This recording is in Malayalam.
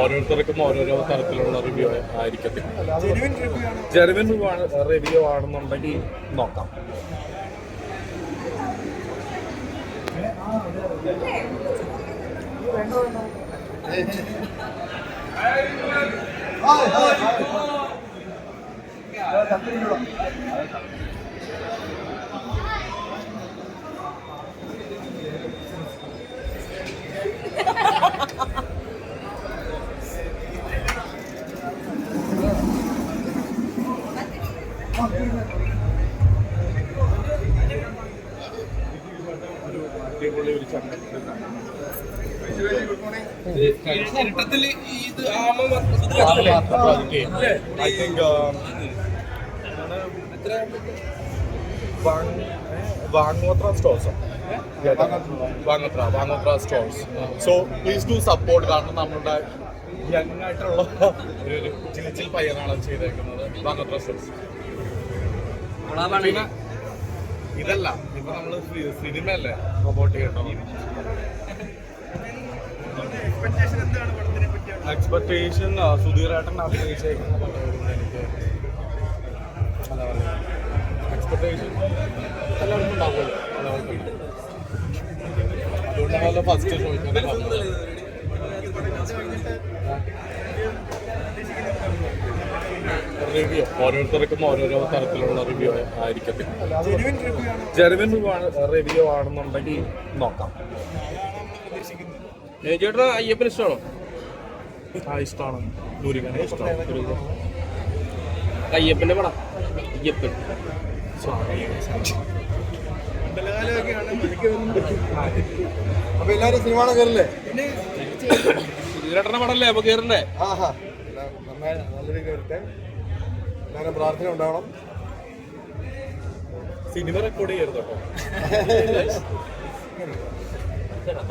ഓരോരുത്തർക്കും ഓരോരോ തരത്തിലുള്ള റിവ്യൂ ആയിരിക്കത്തില്ല. ജെനുവിൻ റിവ്യൂ ആണെന്നുണ്ടെങ്കിൽ നോക്കാം. Vangotra stores. Vangotra stores. So please do support. കാരണം നമ്മുടെ യങ് ആയിട്ടുള്ള ഒരു ചിൽ പയ്യനാണ് ചെയ്തേക്കുന്നത്. വാങ്ങോത്ര സ്റ്റോഴ്സ്. പിന്നെ ഇതല്ല, ഇപ്പൊ നമ്മള് സിനിമയല്ലേ പ്രൊമോട്ട് ചെയ്യട്ടോ. എക്സ്പെക്ടേഷൻ സുധീരേട്ടൻ അഭിനയിച്ചേക്കുന്ന എനിക്ക് എന്താ പറയുക, എക്സ്പെക്ടേഷൻ എല്ലാവർക്കും ഉണ്ടാവുമല്ലോ. അതുകൊണ്ടാണല്ലോ ഫസ്റ്റ് ചോദിക്കാൻ പറഞ്ഞത്. റിവ്യൂ ഓരോരുത്തർക്കും ഓരോരോ തരത്തിലുള്ള റിവ്യൂ ആയിരിക്കത്തില്ല. ജെനുവിൻ റിവ്യൂ ആണെന്നുണ്ടെങ്കിൽ നോക്കാം. ചേട്ടാ അയ്യപ്പന് ഇഷ്ടമാണോ? ഇഷ്ടമാണ്. ദൂരികനെ ഇഷ്ടമാണ്. അയ്യപ്പന്റെ പടം അയ്യപ്പൻ അപ്പൊ എല്ലാരും സിനിമ കയറില്ലേ? സുധീരേട്ടന്റെ പടല്ലേ അപ്പൊ കേറണ്ടേ? നല്ലൊരു കയറട്ടെ. എല്ലാവരും പ്രാർത്ഥന ഉണ്ടാവണം. സിനിമ റെക്കോർഡ് ചെയ്യരുത് കേട്ടോ.